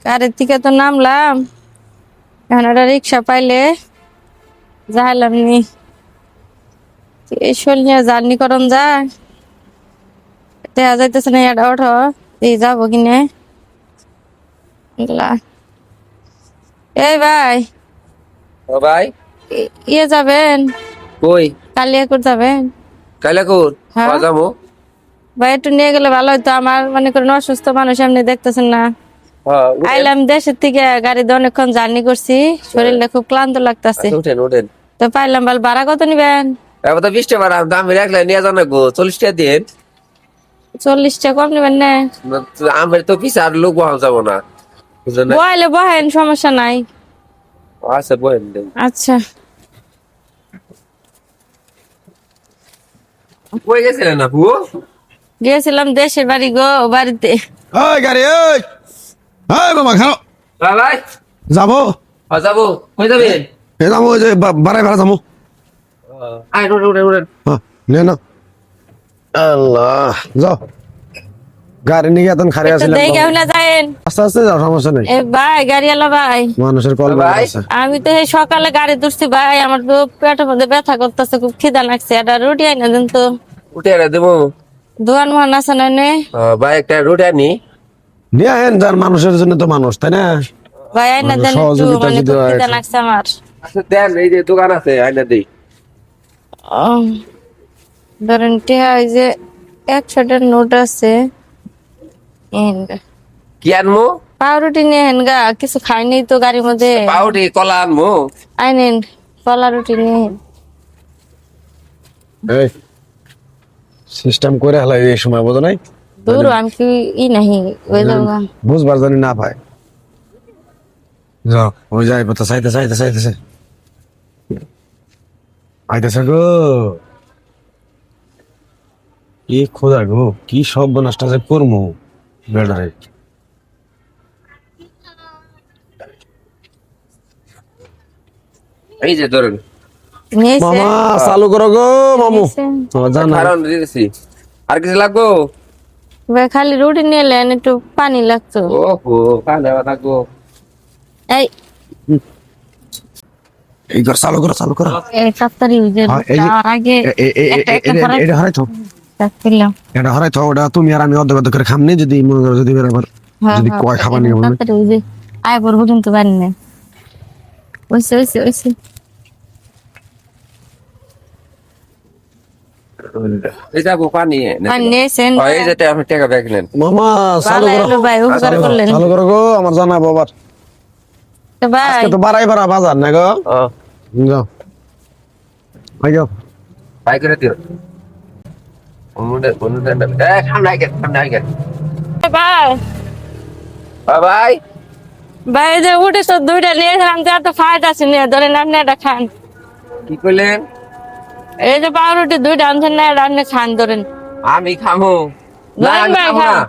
গাড়ির থেকে তো নামলাম, এখন একটা রিক্সা পাইলে যাইলাম নি। এই শরীর নিয়ে জার্নি করন যায়, দেখা যাইতেছে না। এটা ওঠো, এই যাবো কিনে। এই ভাই, ও ভাই, ইয়ে যাবেন? কই? কালিয়াকুর যাবেন? কাইলাকুর? হ্যাঁ যাবো। ভাই, একটু নিয়ে গেলে ভালো হইতো। আমার মনে করেন অসুস্থ মানুষ, এমনি দেখতেছেন না। উঠেন। আইলাম দেশের থেকে, গাড়িতে অনেকক্ষণ জার্নি করছি, শরীরটা খুব ক্লান্ত লাগতেছে। আচ্ছা, উঠেন উঠেন। তো পাইলাম ভালো, ভাড়া কত নিবেন? এবার তো 20 টাকা দামি রাখলে নিয়ে যান না গো, 40 টাকা দিন। 40 টাকা কম নিবেন না? আমার তো পিছে আর লোক বহাল যাবো না, বুঝলেন না? বহাইলে বহেন, সমস্যা নাই। আচ্ছা বলেন দেন। আচ্ছা। কই গেছিলেন আপু? গিয়েছিলাম দেশের বাড়ি গো, বাড়িতে। ওই গাড়ি ওই ওই মামা খাও ভাই যাবো যাবো। কই যাবেন? এ যাবো ওই যে বাড়াই ভাড়া যাবো। আয় উঠেন উঠেন উঠেন। হ্যাঁ নে না আল্লাহ যাও গাড়ি নিয়ে এতন খারে একটু আসলে দেখে না যায়েন। আস্তে আস্তে যাও সমস্যা নেই এ ভাই, গাড়িওয়ালা ভাই, মানুষের কল ভাই। আছে। আমি তো এই সকালে গাড়ি ধরছি ভাই, আমার তো পেটের মধ্যে ব্যথা করতেছে, খুব খিদা লাগছে। একটা রুটি আইনা দেন তো। উঠে এনে দেবো। দোকান মোহন আছে না নে? ভাই একটা রুটি আনি। নিয়ে আহেন যার মানুষের জন্য তো মানুষ তাই না। ভাই আইনা দেন একটু, সহযোগিতা মানে যদি খুব হয় খিদা একটু। লাগছে আমার। আচ্ছা দেন, এই যে দোকান আছে আইনা দিই। আহ, ধরেন টিয়া, ওই যে 100টার নোট আছে। কি আনমু? পাউরুটি নিয়ে হেন গা, কিছু খাইনি তো গাড়ির মধ্যে। পাউডি কলা আনমু। আইনেন, কলা রুটি নিয়ে হেন। এই সিস্টেম করে হালাই এই সময় বোঝো নাই দূর আমি কি ই নাহি ওই যাবো। বুঝবার জানি না পায় যাও ওই যাই তো চাইতে চাইতে চাইতেছে আইতেছে গো কি খোদা গো কি সব নষ্ট যে করমু বেড়ারে এই যে ধরেন। নিয়েছে। মামা চালু করো গো মামু জানা কারণ দিয়েছি। আর কিছু লাগবো? ভাই খালি রুটি নিয়ে এলেন, একটু পানি লাগতো। ওহো, কান্দা থাকবো। এই এই ঘর চালু করো এই তাড়াতাড়ি যে হ্যাঁ, এই যে- যাওয়ার আগে একটা একটা করে এটা হারাই তো রাখছিলাম। এটা হারাই তো ওটা তুমি আর আমি অর্ধেক অর্ধেক করে খামনি যদি মনে করো যদি আবার হ্যাঁ যদি হ্যাঁ, কয় খাবার নিয়ে বলবে তাড়াতাড়ি ওই যে আয় পর পর্যন্ত পারি না। ওইসে ওইসে ওইসে। এই যাবো পানি আর নিয়েছেন? এই যে আপনি টাকা ব্যাগ নেন। মামা চালু ভালো করো হলো ভাই, উপকার করলেন। চালু করো গো আমার জানাবো আবার তো ভাই আজকে তো বাড়াই বাড়া বাজার না গো যাও আই যাও বাই করে দিও। সামনে আগে সামনে আগে। ভাই বাই। ভাই, এই যে উঠে তো দুইটা নিয়েছিলাম, যা তো ফায়দা আছে নিয়ে ধরেন, আপনি এটা খান। কি করলেন? এই যে পাউরুটি দুইটা আনছেন না, এটা আপনি খান ধরেন। আমি খামো না, ধরেন আমি ভাই খাবো খান। না।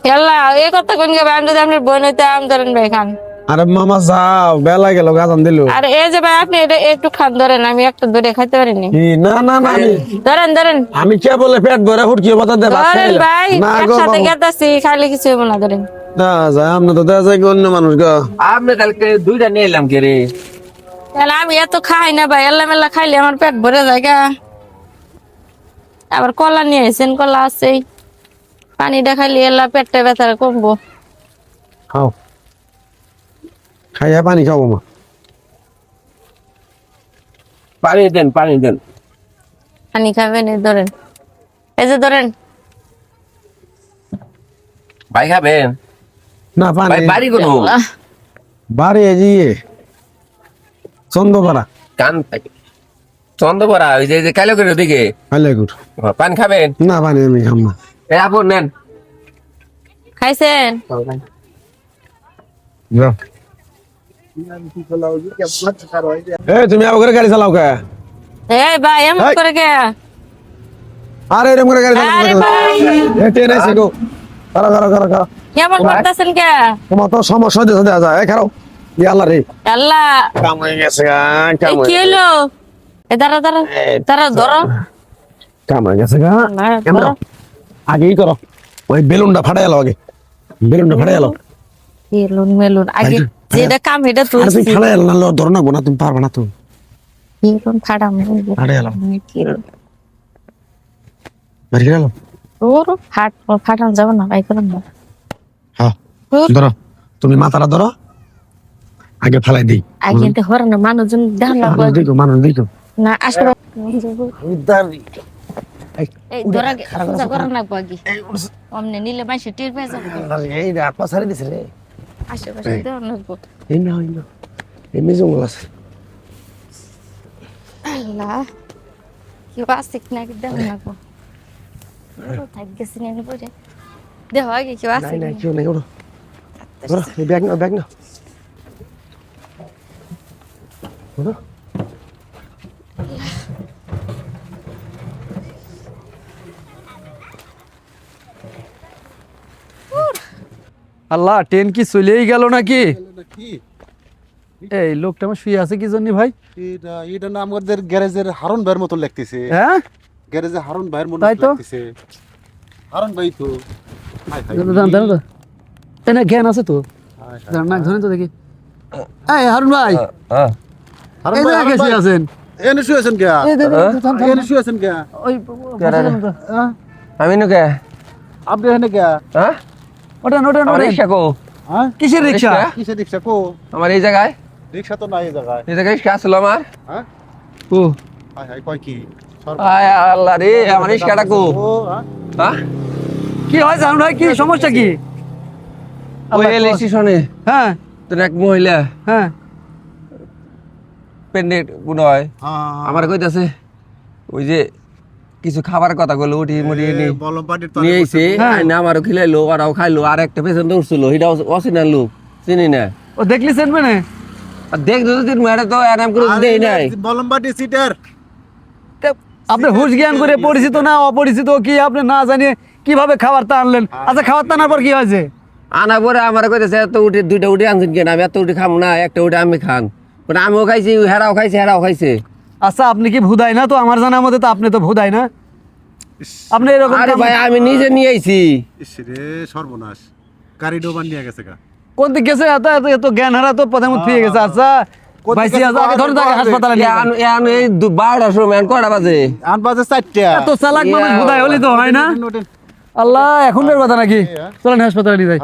খেলা এই কথা কোন গে ভাই, আমি যদি আপনার বোন হইতে আম ধরেন ভাই খান। আরে মামা যাও বেলা গেল গাজান দিল আর এই যে ভাই, আপনি এটা একটু খান ধরেন, আমি একটা ধরে খাইতে পারিনি। কি না না না ধরেন ধরেন আমি কে বলে পেট ভরে হুটকি বাতা দে ভাত ধরেন খাইলাম। ভাই, না গো একসাথে মামু গেতাছি, খাইলে কিছু হইব না ধরেন। না যায় আমরা তো দেখা যায় কি অন্য মানুষ গো আপনি কালকে দুইটা নিয়ে এলাম কে রে? তাহলে আমি এত খাই না ভাই, এল্লা মেলা খাইলে আমার পেট ভরে যায় গা। আবার কলা নিয়ে এসেন, কলা আছেই। পানিটা খাইলে এল্লা পেটটা ব্যথা কমবো। খাও খাইয়া পানি খাবো মা পানি দেন পানি দেন। পানি খাবেন, এই ধরেন, এই যে ধরেন। ভাই খাবেন? না ভাই পানি বাড়ি কোনো আল্লাহ। বাড়ি এজিয়ে চন্দ্রপাড়া কান চন্দ্রপাড়া, ওই যে কাইলাকুর দিকে। খাইলে গুড় পানি খাবেন? না পানি আমি খাম না এই আপন নেন। খাইছেন? যাও এই তুমি আবার করে গাড়ি চালাও কে এই ভাই এমন এই। করে কে? আরে এরকম করে গাড়ি চালাও আরে ভাই, এই ট্রেন আইছে গো কারা কারা কারা কারা কেমন করতেছেন কে? তোমার তো সমস্যা হইতেছে দেখা যায় এই খারাও ই আল্লাহ রে আল্লাহ, কাম হয়ে গেছে গা কাম এই হয়ে কি হলো? এ দাঁড়া দাঁড়া দাঁড়া, ধরো। কাম হয়ে গেছে গা না, কেমন ধরো। আগেই করো ওই বেলুনটা ফাটাই এলো আগে বেলুনটা ফাটাই এলো এলুন মেলুন আগে ভাই, যেটা কাম এটা তো আর তুমি ফেলে এলো না ধরো না বোনা তুমি পারবে না তো এলুন ফাড়াম আরে এলাম এলুন বাড়ি গেল ওর ফাটান যাব না ভাই করুন না হ্যাঁ ধরো তুমি মাথাটা ধরো আগে ফেলাই দিই আগে এতে হরানো মানুষজন ধান লাগবে মানুষ দিই তো না আসলে আমি দাঁড়ি এই ধরা পূজা করার লাগবে আগে অমনে নিলে মাইসে টের পেয়ে যাবে এই রে আপা সারি দিছে রে আশেপাশে দেওয়ার লাগবে এই না এই জঙ্গল আছে আল্লাহ কি আছে কিনা কি দেওয়ার লাগবে থাক গেছি না পরে দেহ আগে কি আছে নাই নাই কেউ নাই ওড়ো ওড়ো এই ব্যাগ না ওড়ো আল্লাহ ট্রেন কি চলেই গেল নাকি এই লোকটা আমার শুয়ে আছে কি জন্য ভাই এটা না আমাদের গ্যারেজের হারুন ভাইয়ের মতো লাগতেছে হ্যাঁ গ্যারেজে হারুন ভাইয়ের মতো তাই তো। লাগতেছে হারুন ভাই তো হাই হাই জানো তো এনে জ্ঞান আছে তো হাই হাই। জানো না ধরেন তো দেখি এই হারুন ভাই হ্যাঁ হারুন এই ভাই, জায়গায় হারুন শুয়ে ভাই, আছেন এনে শুয়েছেন কে এই দে, দে, থাম, থাম, এনে শুয়েছেন কে ওই হ্যাঁ, আমি নুকে আপনি এনে কে হ্যাঁ ওঠেন ওঠেন আমার ওঠেন রিক্সা কো হ্যাঁ কিসের রিক্সা রিক্সা? কিসের রিক্সা কো আমার এই জায়গায় রিক্সা তো নাই এই জায়গায় রিক্সা আসলো আমার হ্যাঁ ও হাই হাই কয় কি আয় আল্লাহ রে আমার রিক্সাটা কো ও হ্যাঁ হ্যাঁ কি হয় জানো ভাই কি সমস্যা কি ওই রেল স্টেশনে হ্যাঁ তো এক মহিলা হ্যাঁ পেন্ডেন্ট গুণ হয় আমার কইতাছে ওই যে কিছু খাবার কথা কইলো উঠি মুড়ি বলম পাটির তো নিয়ে আইছে হ্যাঁ। আইনা আমারও খিলাইলো ওরাও খাইলো আর একটা পেছন উঠছিল সেটা অচিনা লোক চিনি না ও দেখলিছেন মানে আর দেখতো তো তিন মেয়েটা তো এরাম করে দেই নাই বলম পাটি সিটার আপনি হুশ জ্ঞান করে পরিচিত না অপরিচিত কি আপনি না জানিয়ে কিভাবে খাবারটা আনলেন আচ্ছা খাবার টানার পর কি হয়েছে আনা পরে আমার কইতেছে এত উঠে দুইটা উঠে আনছেন কেন আমি এত উঠে খাবো না একটা উঠে আমি খান মানে আমিও খাইছি হেরাও খাইছে আচ্ছা আপনি কি ভুদাই না তো আমার জানার মধ্যে তো আপনি তো ভুদাই না আপনি এরকম আরে ভাই আমি নিজে নিয়ে আইছি ইস রে সর্বনাশ গাড়ি ডোবান নিয়ে গেছে গা কোন দিক গেছে এত জ্ঞান হারা তো প্রধানমন্ত্রী হয়ে গেছে আচ্ছা কোন দিক ভাইসি গেছে? আছে আগে ধরুন তাকে হাসপাতালে নিয়ে যান। এই 12টার সময় কয়টা বাজে আন বাজে 4টা এত চালাক মানুষ ভুদাই হলি তো হয় না ওঠেন, ওঠেন। আল্লাহ এখনকার কথা নাকি চলেন হাসপাতালে নিয়ে যাই